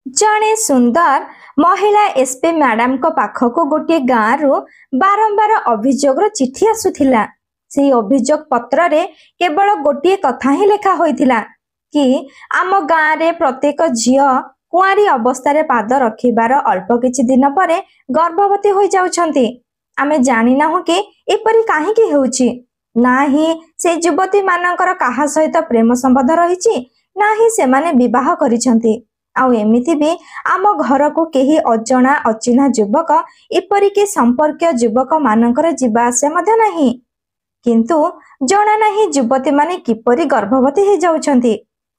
जड़े सुंदर महिला एसपी मैडम को पाखक गोटे गाँव रु बारंबार अभियोग चिठी आसुथिला। से अभियोग पत्र रे केवल गोटे कथा ही लेखा होइथिला कि आम गाँव रे प्रत्येक झियो कुआरी अवस्था पाद रखिबार अल्प किछि दिन परे गर्भवती हो जाउछंती। आमे जानि नाहु कि एपरि काहेकि हेउछि। ना ही से युवती मानकर काहा सहित प्रेम संबंध रहिछि, ना ही सेमाने विवाह करिछंती। आउ एमिति भी आम घर को केही अजଣା अचिन्हा युवक एपरिके संपर्क युवक मानकर जीवा आसे मध्य नाही। किंतु जणा नाही युवती माने किपरि गर्भवती हो जाउछंती।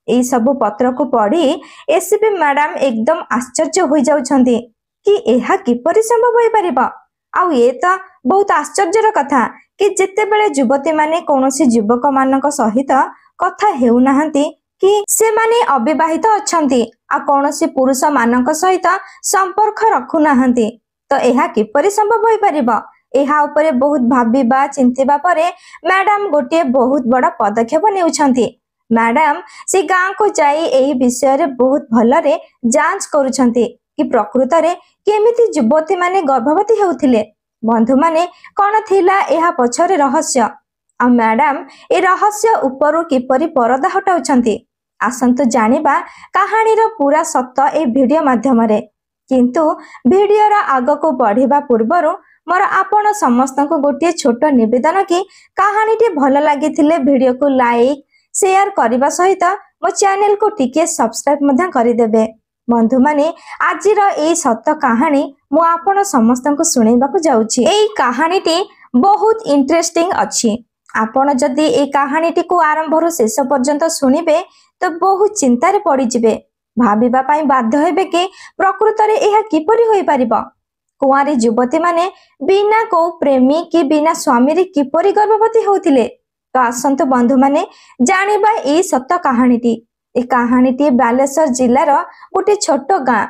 एई सब पत्र को पढ़ी एसपी मैडम एकदम आश्चर्य हो जाउछंती कि एहा किपरि संभव होई परिबा। आउ ए त बहुत आश्चर्यर कथा कि जेतेबेले युवती माने कोनोसी युवक मानक सहित कथा हेउ नाहंती कि से माने अविवाहित अछंती आ कोनोसी पुरुष मानक सहित संपर्क रखु नाहंती, तो एहा किपरि संभव होई परिबा। एहा उपरे बहुत भाबिबा चिंतिबा परे मैडम गोटे बहुत बड़ पदक्षेप नेउछंती। मैडम से गाँव को जाई एही विषय रे बहुत भलरे जांच करूछंती कि प्रकृत रे केमिति युवती माने गर्भवती हेउथिले। बंधु माने कोन थिला एहा पछरे रहस्य आ मैडम ए रहस्य उपरु किपरि परदा हटाउछंती। आसंतु जानिबा कहानी रो पूरा सत्य ए वीडियो माध्यम रे। किंतु वीडियो रा आग को बढ़िबा पूर्वरु मोर आपण समस्त को गोटे छोट निवेदन कि कहानी टी भल लागिथिले वीडियो को लाइक शेयर करबा सहित मो चैनल को टिके सब्सक्राइब मध्य करिदेबे। बंधु माने आजिर ए सत्य कहानी मु आपण समस्त को सुनेबा को जाउछि। एई कहानी टी बहुत इंटरेस्टिंग अछि। आपण जदि ए कहानी टी को आरंभ रु शेष पर्यंत सुनिबे तो बहुत चिंतार पड़ी जिबे। भाबिबा पई बाध्य हेबे कि प्रकृत रे एहा किपरि होई परिबा। कुआरी युवती माने बिना को प्रेमी कि बिना स्वामी रे किपरि गर्भवती होतिले। तो आसंतु बंधु माने जानिबा ए सत्य कहानीटी। ए कहानीटी बालेश्वर जिल्लार गोटे छोट गाँ।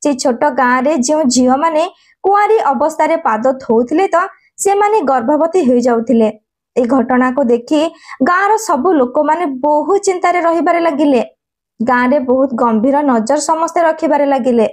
से छोट गाँ रे जो झियो माने कुआरी अवस्था रे पाद थौथिले तो से माने गर्भवती हो जाउथिले। ए घटना को देखि गाँर सबु लोक माने बहुत चिंतार रहिबारे लागिले। गाँ रे बहुत गंभीर नजर समस्ते रखिबारे लागिले।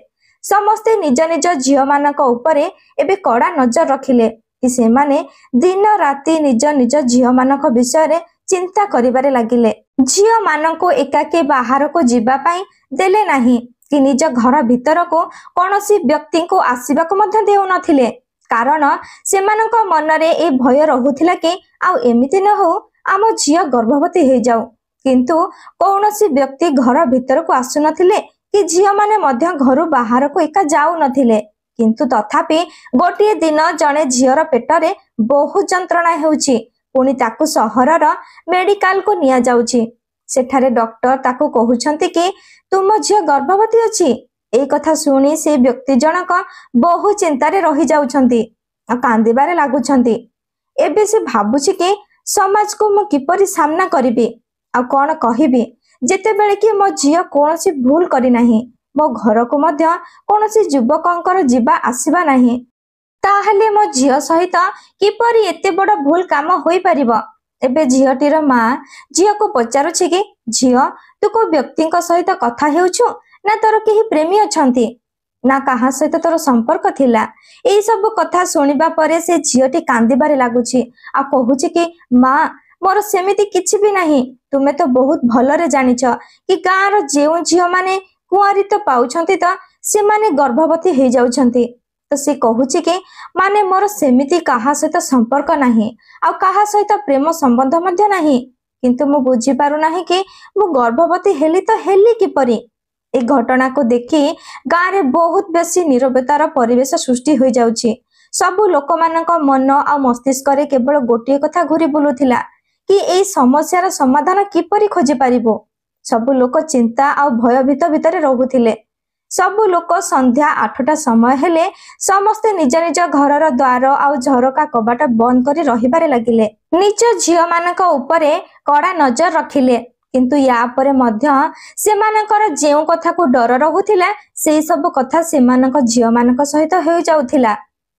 समस्ते निज निज झियो मानक उपरे एबे कड़ा नजर रखिले कि से माने दिन राति निज निज झियो मानक विषय रे चिंता करिबारे लागिले। झियो मानक एकाके बाहर को जीवा पाई देले नाही कि निज घर भीतर को कोनोसी व्यक्ति को आसीबा को मध्य देउ नथिले। कारण सेमानक मन रे ए भय रहुथिला कि आउ एमिति न हो आम झियो गर्भवती हो जाऊ। किंतु कौनसी व्यक्ति घर भीतर को आसु नथिले कि झियो माने मध्य घर बाहर को एका जाऊ नथिले। किंतु तथापि गोटे दिन जने झियोर पेटरे बहुत जंत्रणा हेउछि। पुणी ताकु सहरर मेडिकल को निया जाउछि। सेठारे डॉक्टर ताकु कहुछंती कि तुम झियो गर्भवती अछि। ए कथा सुनी से व्यक्ति जनक बहु चिंतारे रही जाउछंती आ कांदिबारे लागुछंती। एबे से भाबुछि कि समाज को मु किपरि सामना करिबि आ कोन कहिबि जेतेबेले कि मो झियो कोनोसी भूल करि नाही। मो घर को मध्य कोनोसी युवकंकर जीवा आसीबा नाही। ताहले मो झियो सहित किपरि एते बड़ भूल काम होई परिबो। एबे झियोटीर मां झियो को पचारुछि कि झियो तू को व्यक्तिंक सहित कथा हेउछु ना तोर केही प्रेमी अछंती ना कहा सहित तोर संपर्क थिला। एई सब कथा सुनिबा परे से झियोटी कांदिबारे लागुछि आ कहुछि कि मां मोर सेमिति किछि भी नाही। तुमे तो बहुत भलरे जानिछ कि गाँर जेउ झियो माने कुआरी तो पाउछंती तो से माने गर्भवती हो जाउछंती। तो से कहुछि कि माने मोर सेमिति कहा सहित संपर्क नाही आ कहा सहित प्रेम संबंध मध्य नाही। किंतु मु बुझी पारु नाही कि मु गर्भवती हेली तो हेली किपरि। ए घटना को देखि गाँव रे बहुत बेसी नीरवतार परिवेश सृष्टि हो जाउछि। सबु लोक मानक मन आ मस्तिष्क रे केवल गोटे कथा घुरी बुलुथिला कि ए समस्यार समाधान किपरि खोजि पारिबो। सबु लोक चिंता आ भयभीत भितरे रहुथिले। सबु लोक संध्या 8टा समय हेले समस्ते निज निज घरर द्वार आ झरका कबाट बंद करी रहिबारे लागिले। निज झियो मानक उपरे कड़ा नजर रखिले। किंतु या परे मध्य सेमानकर जेउ कथा को डर रहुथिला सेई सब कथा सेमानक झियो मानक सहित हो जाउथिला।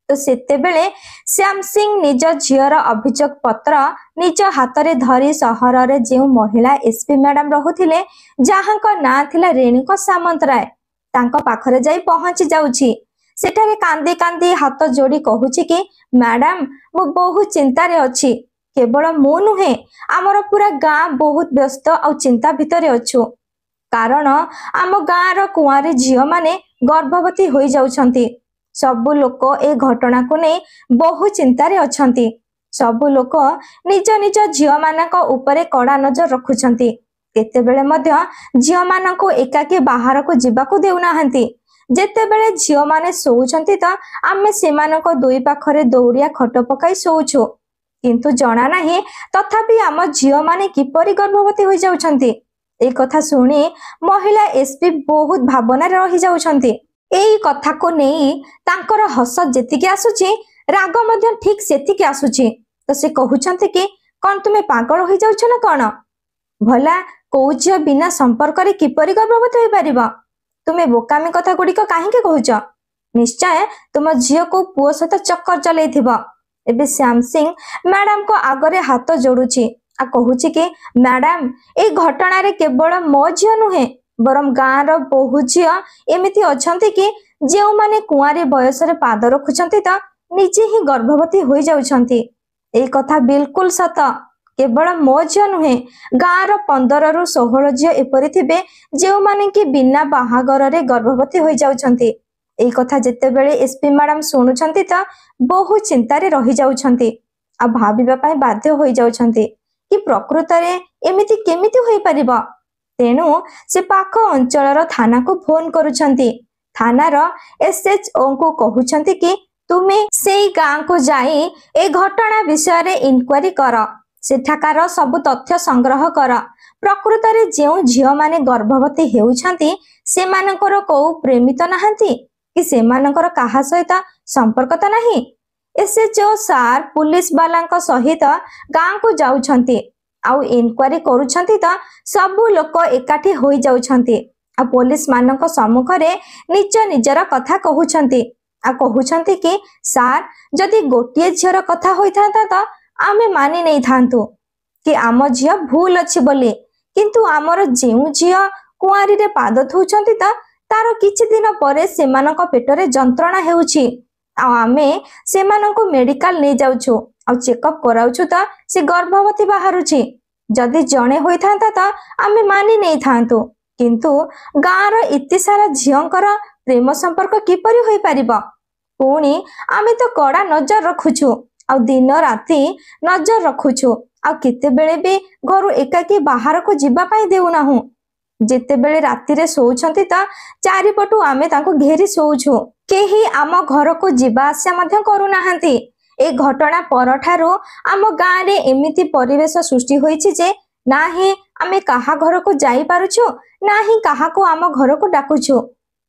तो सेतेबेले श्याम सिंह निज झियर अभियोग पत्र निज हाथ रे धरी सहर रे जेउ महिला एसपी मैडम रहुथिले जहांक ना थिला रेणुका सामंतराय तांको पाखरे जाई पहुंची जाउछि। सेठारे कांदी कांदी हाथ जोड़ी कहूछि कि मैडम मु बहुत चिंता रे अछि। केवल मु नुहे आमर पूरा गाँ बहुत व्यस्त और चिंता भितरे अछु। कारण आम गाँ रो कुआरी झियो माने गर्भवती होई जाउछंती। सबु लोक ए घटना को नहीं बहु चिंता रे अछंती। सबु लोक निज निज झियो मानक उपरे कड़ा नजर रखुछंती। केतेबेले मध्य झियो मानक एकाकी बाहर को जीवाकू देउनाहंती। जेतेबेले झियो माने सोउछंती त आमे सेमानक दुई पाखरे दौड़िया खट पकाई सोउछु। किंतु जना नाही तथापि आम झियो माने किपरि गर्भवती होई जाउछंती। ए कथा सुनी महिला एसपी बहुत भावना रही जाउछंती। एई कथा को नेई तांकर हस जेतिके आसुची राग मध्य ठीक सेतिके आसुची। तो से कहउछंती कि कोन तुमे पागल होई जाउछ ना कोन? भला कोउ झियो बिना संपर्क रे किपरि गर्भवती होई परिबा? तुमे बोकामी कथा गुड़िक काहे कहउछ? निश्चय तुम झियो को पुओ सहित चक्कर चलैथिबा। एबे श्याम सिंह मैडम को आगरे हाथ जोड़ुची आ कहूची कि मैडम ए घटना रे केवल मो झियो नुहे बरम गाँ रो बहु झियो एमिति अछंती कि जेउ माने कुआरी बयस रे पाद रखुछंती त निजे ही गर्भवती होई जाउछंती। ए कथा बिल्कुल सत। केवल मो झियो नुहे गाँ रो 15 रु 16 झियो एपरि थिबे जेउ माने कि बिना बाहागर रे गर्भवती होई जाउछंती। एई कथा जेतेबेले एसपी मैडम सुनुछंती त बहु चिंता रे रही जाउछंती आ भाबिबा पई बाध्य होई जाउछंती कि प्रकृत रे एमिति केमिति होई परिबो। तेनु से पाख अंचलर थाना को फोन करूछंती। थानार एसएचओ को कहउछंती कि तुमे सेई गाँ को जाई ए घटना विषय रे इनक्वारी कर। सेठाकार सब तथ्य संग्रह कर। प्रकृत रे जेउ झियो माने गर्भवती हेउछंती सेमानकर को प्रेमित नाहंती कि सेमानकर काहा सहित संपर्क त नाही। एसएचओ सार पुलिस वालांक सहित गाँ को जाउछंती आउ इनक्वारी करूछंती त सबु लोक एकाठी होई जाउछंती आ पुलिस मानक सम्मुख रे निज निजर कथा कहउछंती आ कहउछंती कि सार जदि गोटिए झियर कथा होइथांता त आमे मानि नै थांतु कि आम झियो भूल अछि बोली। किंतु आमर जेउ झियो कुआरी रे पाद थौछंती त तार किछि दिन परे सेमानक पेटरे जंत्रणा हेउछि आ आमे सेमानक मेडिकल नै जाउछु आ चेकअप कराउछु त से गर्भवती बाहरुछि। जदि जणे होइथांता त आमे मानि नै थांतु। किंतु गाँ रो इति सारा झियोंकर प्रेम संपर्क किपरि होई परिबो? पुणी आमे तो कड़ा नजर रखुछु आ दिन राति नजर रखुछु आ केतेबेले भी घरु एकाकी बाहर को जिबा पई देउनाहु। जेतेबेले राति रे सोउछंती त चारिपटु आमे तांको घेरी सोउछु। केही आम घर को जिबा आस्या मध्य करूनाहांती। ए घटना परठारु आम गाँ रे एमिति परिवेश सृष्टि होईछि जे नाही आमे काहा घर को जाई पारुछु नाही काहा को आम घर को डाकुछु।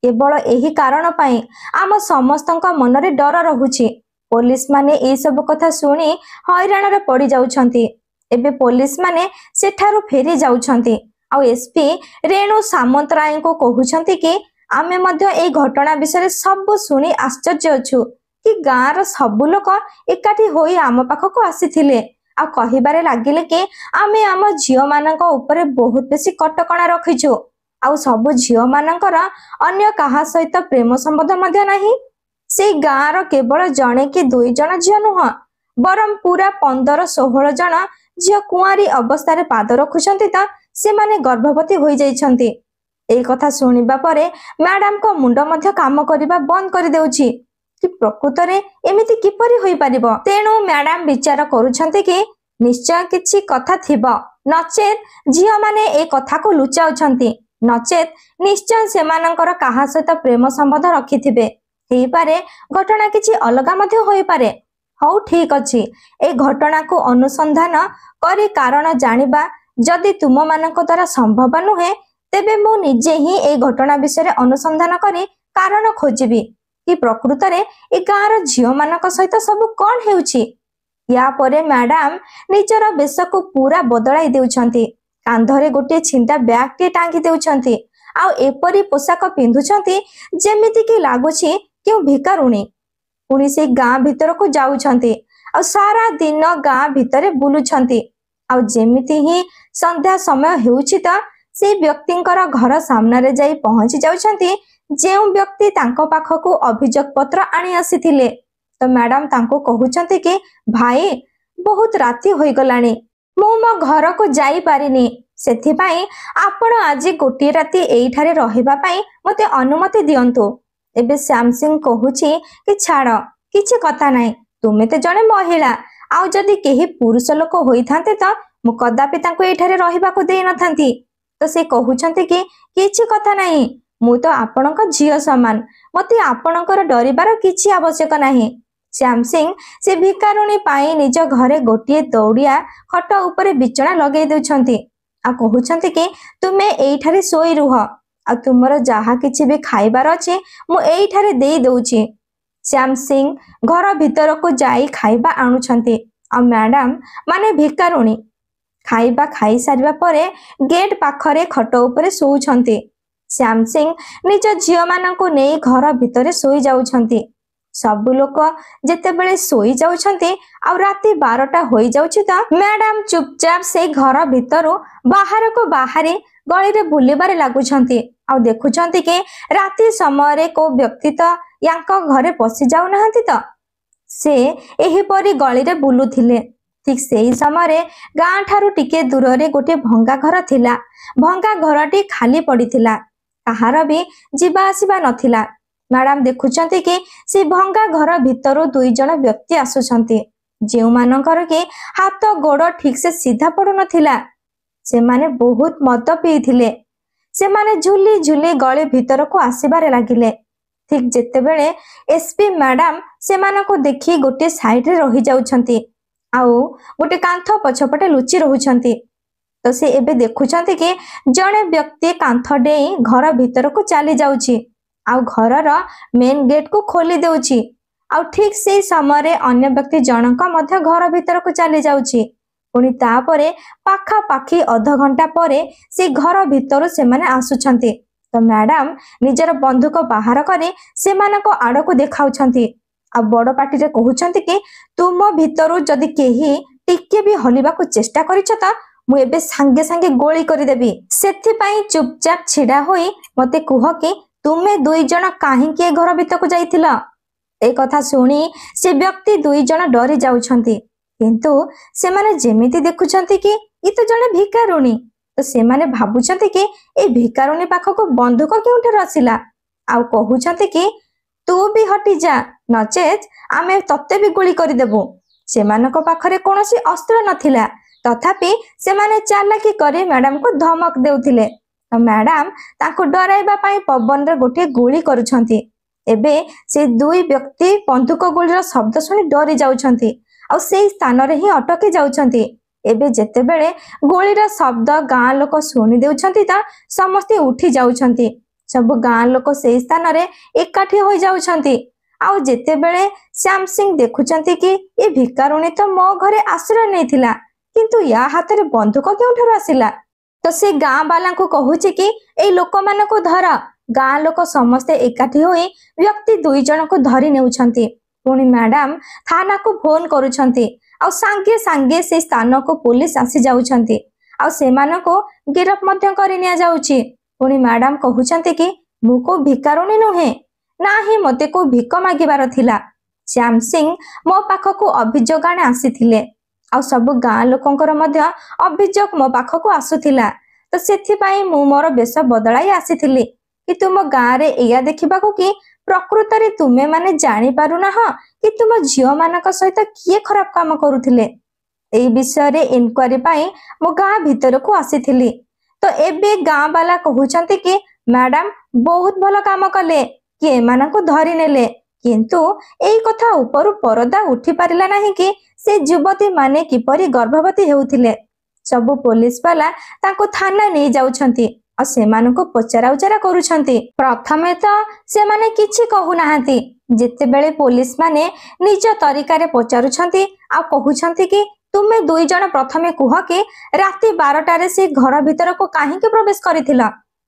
केवल एही कारण पई आम समस्तंक मन रे डर रहुछि। पुलिस माने ए सब कथा सुनी हैरान रे पड़ी जाउछंती। एबे पुलिस माने सेठारु फेरी जाउछंती आ एसपी रेणु सामंतराय को कहउछंती कि आमे मध्य ए घटना विषय सब सुनी आश्चर्य अछु कि गाँ रो सब लोक एकाठी होई आम पाखको आसीथिले आ कहिबारे लागिले कि आमे आम झियो मानक ऊपर बहुत बेसी कटकणा रखिछु आ सब झियो मानकर अन्य काहा सहित प्रेम संबंध मध्य नाही। से गाँ रो केवल जणे कि दुई जण झियो नुह बरम पूरा 15-16 जण झियो कुआरी अवस्था रे पाद रखुछंती त से माने गर्भवती होई जाइछंती। एई कथा सुनिबा परे मैडम को मुंड मध्य काम करिबा बंद करि देउछि कि प्रकृत रे एमिति किपरि होई परिबो। तेनु मैडम विचार करूछंती कि निश्चय किछि कथा थिबो नचेत झियो माने ए कथा को लुचाउछंती नचेत निश्चय सेमानकर काहा सहित प्रेम संबंध रखिथिबे। हेई पारे घटना किछि अलगा मध्य होई पारे। हौ ठीक अछि ए घटना को अनुसंधान करी कारण जानिबा जदि तुम मानक द्वारा संभव नुहे तेबे मु निजे ही ए घटना विषय रे अनुसंधान करी कारण खोजिबी कि प्रकृत रे ए गाँ रो झियो मानक सहित सब कोन हेउछि। या परे मैडम निजर बेश को पूरा बदलाई देउछंती। कांधरे गोटे छिंटा बैग टे टांगी देउछंती आ एपरी पोशाक पिंधुछंती जेमिति कि लागुछि क्यों भिकारुणी। पुणी से गाँ भीतर को जाउछंती आ सारा दिन गाँ भीतर बुलुछंती आ जेमिति ही संध्या समय हेउछि त से व्यक्तिंकर घर सामने रे जाई पहुंची जाउछंती ଯେଉଁ ବ୍ୟକ୍ତି ତାଙ୍କ ପାଖକୁ ଅଭିଯୋଗ ପତ୍ର ଆଣି ଆସିଥିଲେ। ତ ମ୍ୟାଡାମ ତାଙ୍କୁ କହୁଛନ୍ତି କି ଭାଇ ବହୁତ ରାତି ହୋଇଗଲାଣି, ମୁଁ ମୋ ଘରକୁ ଯାଇପାରିନି, ସେଥିପାଇଁ ଆପଣ ଆଜି ଗୋଟିଏ ରାତି ଏଇଠାରେ ରହିବା ପାଇଁ ମୋତେ ଅନୁମତି ଦିଅନ୍ତୁ। ଏବେ ଶ୍ୟାମ ସିଂ କହୁଛି କି ଛାଡ଼, କିଛି କଥା ନାହିଁ, ତୁମେ ତ ଜଣେ ମହିଳା, ଆଉ ଯଦି କେହି ପୁରୁଷ ଲୋକ ହୋଇଥାନ୍ତେ ତ ମୁଁ କଦାପି ତାଙ୍କୁ ଏଇଠାରେ ରହିବାକୁ ଦେଇନଥାନ୍ତି। ତ ସେ କହୁଛନ୍ତି କି କିଛି କଥା ନାହିଁ, ମୁଁ ତ ଆପଣଙ୍କ ଝିଅ ସମାନ, ମୋତେ ଆପଣଙ୍କର ଡରିବାର କିଛି ଆବଶ୍ୟକ ନାହିଁ। ଶ୍ୟାମ ସିଂ ସେ ଭିକାରୁଣୀ ପାଇଁ ନିଜ ଘରେ ଗୋଟିଏ ଦୌଡ଼ିଆ ଖଟ ଉପରେ ବିଛଣା ଲଗେଇ ଦେଉଛନ୍ତି ଆଉ କହୁଛନ୍ତି କି ତୁମେ ଏଇଠାରେ ଶୋଇ ରୁହ, ଆଉ ତୁମର ଯାହା କିଛି ବି ଖାଇବାର ଅଛି ମୁଁ ଏଇଠାରେ ଦେଇ ଦଉଛି। ଶ୍ୟାମ ସିଂ ଘର ଭିତରକୁ ଯାଇ ଖାଇବା ଆଣୁଛନ୍ତି ଆଉ ମ୍ୟାଡାମ ମାନେ ଭିକାରୁଣୀ ଖାଇବା ଖାଇସାରିବା ପରେ ଗେଟ୍ ପାଖରେ ଖଟ ଉପରେ ଶୋଉଛନ୍ତି। ଶ୍ୟାମ ସିଂ ନିଜ ଝିଅମାନଙ୍କୁ ନେଇ ଘର ଭିତରେ ଶୋଇ ଯାଉଛନ୍ତି। ସବୁ ଲୋକ ଯେତେବେଳେ ଶୋଇ ଯାଉଛନ୍ତି ଆଉ ରାତି 12ଟା ହୋଇଯାଉଛି ତ ମ୍ୟାଡାମ ଚୁପଚାପ ସେଇ ଘର ଭିତରୁ ବାହାରକୁ ବାହାରି ଗଳିରେ ବୁଲିବାରେ ଲାଗୁଛନ୍ତି ଆଉ ଦେଖୁଛନ୍ତି କି ରାତି ସମୟରେ କୋଉ ବ୍ୟକ୍ତି ତ ୟାଙ୍କ ଘରେ ପଶି ଯାଉନାହାନ୍ତି। ତ ସେ ଏହିପରି ଗଳିରେ ବୁଲୁଥିଲେ। ଠିକ୍ ସେଇ ସମୟରେ ଗାଁ ଠାରୁ ଟିକେ ଦୂରରେ ଗୋଟିଏ ଭଙ୍ଗା ଘର ଥିଲା। ଭଙ୍ଗା ଘରଟି ଖାଲି ପଡ଼ିଥିଲା, କାହାର ବି ଯିବା ଆସିବା ନଥିଲା। ମ୍ୟାଡାମ ଦେଖୁଛନ୍ତି କି ସେ ଭଙ୍ଗା ଘର ଭିତରୁ 2 ଜଣ ବ୍ୟକ୍ତି ଆସୁଛନ୍ତି, ଯେଉଁମାନଙ୍କର କି ହାତ ଗୋଡ଼ ଠିକ୍ ସେ ସିଧା ପଡୁନଥିଲା। ସେମାନେ ବହୁତ ମଦ ପିଇଥିଲେ। ସେମାନେ ଝୁଲି ଝୁଲି ଗଳି ଭିତରକୁ ଆସିବାରେ ଲାଗିଲେ। ଠିକ୍ ଯେତେବେଳେ ଏସପି ମ୍ୟାଡାମ ସେମାନଙ୍କୁ ଦେଖି ଗୋଟିଏ ସାଇଡରେ ରହିଯାଉଛନ୍ତି ଆଉ ଗୋଟେ କାନ୍ଥ ପଛପଟେ ଲୁଚି ରହୁଛନ୍ତି। ତ ସେ ଏବେ ଦେଖୁଛନ୍ତି କି ଜଣେ ବ୍ୟକ୍ତି କାନ୍ଥ ଡେଇଁ ଘର ଭିତରକୁ ଚାଲି ଯାଉଛି ଆଉ ଘରର ମେନ୍ ଗେଟ୍କୁ ଖୋଲି ଦେଉଛି। ଆଉ ଠିକ୍ ସେଇ ସମୟରେ ଅନ୍ୟ ବ୍ୟକ୍ତି ଜଣଙ୍କ ମଧ୍ୟ ଘର ଭିତରକୁ ଚାଲି ଯାଉଛି। ପୁଣି ତାପରେ ପାଖାପାଖି ଅଧଘଣ୍ଟା ପରେ ସେ ଘର ଭିତରୁ ସେମାନେ ଆସୁଛନ୍ତି। ତ ମ୍ୟାଡାମ ନିଜର ବନ୍ଧୁକ ବାହାର କରି ସେମାନଙ୍କ ଆଡ଼କୁ ଦେଖାଉଛନ୍ତି ଆଉ ବଡ଼ ପାଟିରେ କହୁଛନ୍ତି କି ତୁମ ଭିତରୁ ଯଦି କେହି ଟିକେ ବି ହଲିବାକୁ ଚେଷ୍ଟା କରିଛ ତ ମୁଁ ଏବେ ସାଙ୍ଗେ ସାଙ୍ଗେ ଗୁଳି କରିଦେବି। ସେଥିପାଇଁ ଚୁପଚାପ ଛିଡ଼ା ହୋଇ ମୋତେ କୁହ କି ତୁମେ 2 ଜଣ କାହିଁକି ଏ ଘର ଭିତରକୁ ଯାଇଥିଲ? ଏ କଥା ଶୁଣି ସେ ବ୍ୟକ୍ତି 2 ଜଣ ଡରି ଯାଉଛନ୍ତି, କିନ୍ତୁ ସେମାନେ ଯେମିତି ଦେଖୁଛନ୍ତି କି ଏ ତ ଜଣେ ଭିକାରୁଣୀ, ତ ସେମାନେ ଭାବୁଛନ୍ତି କି ଏ ଭିକାରୁଣୀ ପାଖକୁ ବନ୍ଧୁକ କେଉଁଠାରୁ ଆସିଲା ଆଉ କହୁଛନ୍ତି କି ତୁ ବି ହଟିଯା, ନଚେତ୍ ଆମେ ତତେ ବି ଗୁଳି କରିଦେବୁ। ସେମାନଙ୍କ ପାଖରେ କୌଣସି ଅସ୍ତ୍ର ନଥିଲା, ତଥାପି ସେମାନେ ଚାଲାକି କରି ମ୍ୟାଡାମକୁ ଧମକ ଦେଉଥିଲେ। ତ ମ୍ୟାଡାମ ତାଙ୍କୁ ଡରାଇବା ପାଇଁ ପବନରେ ଗୋଟିଏ ଗୁଳି କରୁଛନ୍ତି। ଏବେ ସେ 2 ବ୍ୟକ୍ତି ବନ୍ଧୁକ ଗୁଳିର ଶବ୍ଦ ଶୁଣି ଡରି ଯାଉଛନ୍ତି ଆଉ ସେଇ ସ୍ଥାନରେ ହିଁ ଅଟକି ଯାଉଛନ୍ତି। ଏବେ ଯେତେବେଳେ ଗୁଳିର ଶବ୍ଦ ଗାଁ ଲୋକ ଶୁଣି ଦେଉଛନ୍ତି ତ ସମସ୍ତେ ଉଠି ଯାଉଛନ୍ତି। ସବୁ ଗାଁ ଲୋକ ସେଇ ସ୍ଥାନରେ ଏକାଠି ହୋଇଯାଉଛନ୍ତି। ଆଉ ଯେତେବେଳେ ଶ୍ୟାମ ସିଂ ଦେଖୁଛନ୍ତି କି ଏ ଭିକାରୁଣୀ ତ ମୋ ଘରେ ଆଶ୍ରୟ ନେଇଥିଲା, କିନ୍ତୁ ୟା ହାତରେ ବନ୍ଧୁକ କେଉଁଠାରୁ ଆସିଲା? ତ ସେ ଗାଁ ବାଲାଙ୍କୁ କହୁଛି କି ଏଇ ଲୋକମାନଙ୍କୁ ଧର। ଗାଁ ଲୋକ ସମସ୍ତେ ଏକାଠି ହୋଇ ବ୍ୟକ୍ତି 2 ଜଣଙ୍କୁ ଧରି ନେଉଛନ୍ତି। ପୁଣି ମ୍ୟାଡାମ ଥାନାକୁ ଫୋନ କରୁଛନ୍ତି ଆଉ ସାଙ୍ଗେ ସାଙ୍ଗେ ସେ ସ୍ଥାନକୁ ପୋଲିସ ଆସି ଯାଉଛନ୍ତି ଆଉ ସେମାନଙ୍କୁ ଗିରଫ ମଧ୍ୟ କରି ନିଆଯାଉଛି। ପୁଣି ମ୍ୟାଡାମ କହୁଛନ୍ତି କି ମୁଁ କୋଉ ଭିକାରୁଣୀ ନୁହେଁ, ନାହିଁ ମୋତେ କୋଉ ଭିକ ମାଗିବାର ଥିଲା। ଶ୍ୟାମ ସିଂ ମୋ ପାଖକୁ ଅଭିଯୋଗ ଆଣି ଆସିଥିଲେ ଆଉ ସବୁ ଗାଁ ଲୋକଙ୍କର ମଧ୍ୟ ଅଭିଯୋଗ ମୋ ପାଖକୁ ଆସୁଥିଲା। ତ ସେଥିପାଇଁ ମୁଁ ମୋର ବେଶ ବଦଳାଇ ଆସିଥିଲି କି ତୁମ ଗାଁରେ ଏଇଆ ଦେଖିବାକୁ କି ପ୍ରକୃତରେ ତୁମେ ମାନେ ଜାଣିପାରୁନାହଁ କି ତୁମ ଝିଅମାନଙ୍କ ସହିତ କିଏ ଖରାପ କାମ କରୁଥିଲେ। ଏଇ ବିଷୟରେ ଇନକ୍ୱାରି ପାଇଁ ମୁଁ ଗାଁ ଭିତରକୁ ଆସିଥିଲି। ତ ଏବେ ଗାଁ ବାଲା କହୁଛନ୍ତି କି ମ୍ୟାଡାମ ବହୁତ ଭଲ କାମ କଲେ କି ଏମାନଙ୍କୁ ଧରି ନେଲେ, କିନ୍ତୁ ଏଇ କଥା ଉପରୁ ପରଦା ଉଠି ପାରିଲା ନାହିଁ କି ସେ ଯୁବତୀ ମାନେ କିପରି ଗର୍ଭବତୀ ହେଉଥିଲେ। ସବୁ ପୋଲିସ ବାଲା ତାଙ୍କୁ ଥାନା ନେଇ ଯାଉଛନ୍ତି ଆଉ ସେମାନଙ୍କୁ ପଚରାଉଚରା କରୁଛନ୍ତି। ପ୍ରଥମେ ତ ସେମାନେ କିଛି କହୁନାହାନ୍ତି। ଯେତେବେଳେ ପୋଲିସ ମାନେ ନିଜ ତରିକାରେ ପଚାରୁଛନ୍ତି ଆଉ କହୁଛନ୍ତି କି ତୁମେ 2 ଜଣ ପ୍ରଥମେ କୁହ କି ରାତି 12ଟାରେ ସେ ଘର ଭିତରକୁ କାହିଁକି ପ୍ରବେଶ କରିଥିଲ?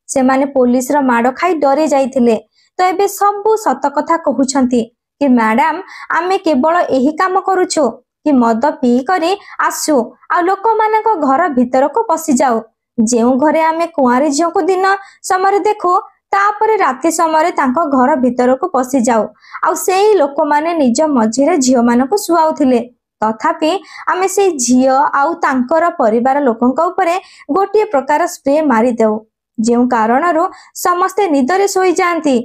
ସେମାନେ ପୋଲିସର ମାଡ଼ ଖାଇ ଡରି ଯାଇଥିଲେ। ତ ଏବେ ସବୁ ସତ କଥା କହୁଛନ୍ତି କି ମ୍ୟାଡାମ ଆମେ କେବଳ ଏହି କାମ କରୁଛୁ କି ମଦ ପିଇ କରି ଆସୁ ଆଉ ଲୋକମାନଙ୍କ ଘର ଭିତରକୁ ପଶିଯାଉ। ଯେଉଁ ଘରେ ଆମେ କୁଆଁରୀ ଝିଅଙ୍କୁ ଦିନ ସମୟରେ ଦେଖୁ तापरे राति समय तांको घर भितर को पशि जाऊ आउ सेई लोक माने निज मझिरे झियो मानकु सुआउथिले। तथापि आमे से झियो आउ तांकर परिवार लोकंक उपरे गोटे प्रकार स्प्रे मारी देऊ जेउ कारणरू समस्ते निदरे सोई जांती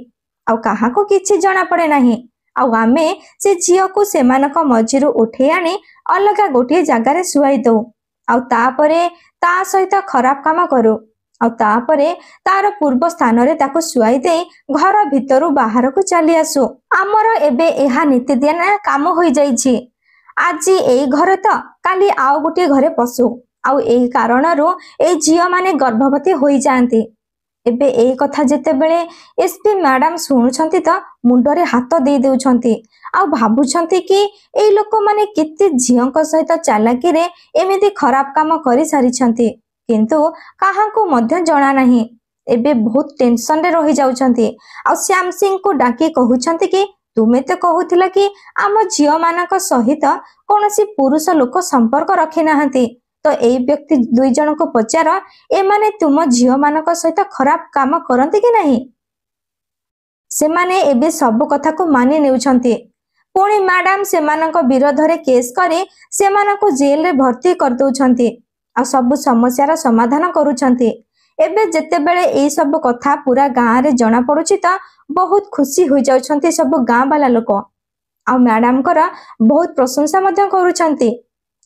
आउ काहाको किछि जणा पड़े नाही। आउ आमे से झियो को सेमानक मझिरु उठे आनी अलगा गोटे जगार सुआई दऊ आउ तापरे ता सहित खराब काम करू आउ तापरे तार पूर्व स्थान रे ताको सुआई दे घर भितरु बाहर को चली आसु। आमर एबे एहा नीतिदिन काम होई जाईछि। आज एई घर तो काली आउ गोटे घरे पशु आउ एई कारणरू ए झियो माने गर्भवती होई जांती। एबे एई कथा जेते बेले एसपी मैडम सुनुछंती तो मुंडरे हाथ दे देउछंती आउ भाबुछंती कि एई लोक माने केते झियोंक सहित चालाकी रे एमिति खराब काम करि सारिछंती किंतु काहाको मध्य जणा नाही। एबे बहुत टेंशन रे रहि जाउछंती आउ श्याम सिंह को डाकी कहउछंती कि तुमे तो कहूथिला कि आम झियो मानक सहित कोनोसी पुरुष लोक संपर्क रखि नाहंती तो एई व्यक्ति दुई जन को पचार ए माने तुम झियो मानक सहित खराब काम करंती कि नाही। से माने एबे सब कथा को मानि नेउछंती। पुणी मैडम से मानक विरोध रे केस करे से मानक जेल रे भर्ती कर दउछंती आ सब समस्यार समाधान करूछंती। एबे जेते बेले एई सब कथा पूरा गां रे जणा पड़ुछि त बहुत खुशी होई जाउछंती सब गां वाला लोक आ मैडम कर बहुत प्रशंसा मध्य करूछंती।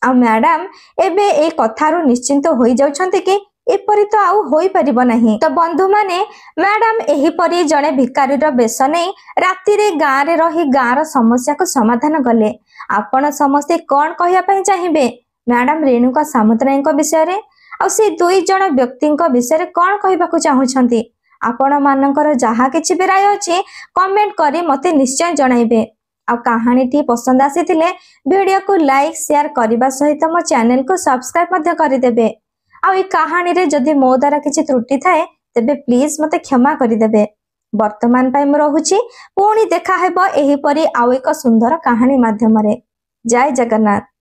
आ मैडम एबे ए कथारो निश्चिंत होई जाउछंती कि एपरि तो आउ होई परिबो नाही। तो बंधु माने मैडम एही परि जणे भिखारीर बेश नै राति रे गां रे रही गां रो समस्या को समाधान गले। आपण समस्ते कोन कहिया पई चाहिबे मैडम रेणुका सामुतरायଙ୍କ विषय रे आ से दुई जण व्यक्तिଙ୍କ विषय रे कोन कहिबाकू चाहुछंती। आपण मानकर जहा किछि भी राय अछि कमेंट करी मते निश्चय जणाइबे। आ कहानी टी पसंद आसीथिले वीडियो को लाइक शेयर करबा सहित मो चैनल को सब्सक्राइब मध्य करि देबे। आ ई कहानी रे जदि मो द्वारा किछि त्रुटि थाए तेबे प्लीज मते क्षमा करि देबे। वर्तमान पई म रहुछि पुणी देखा हेबो एही परी आउ एक सुंदर कहानी माध्यम रे। जय जगन्नाथ।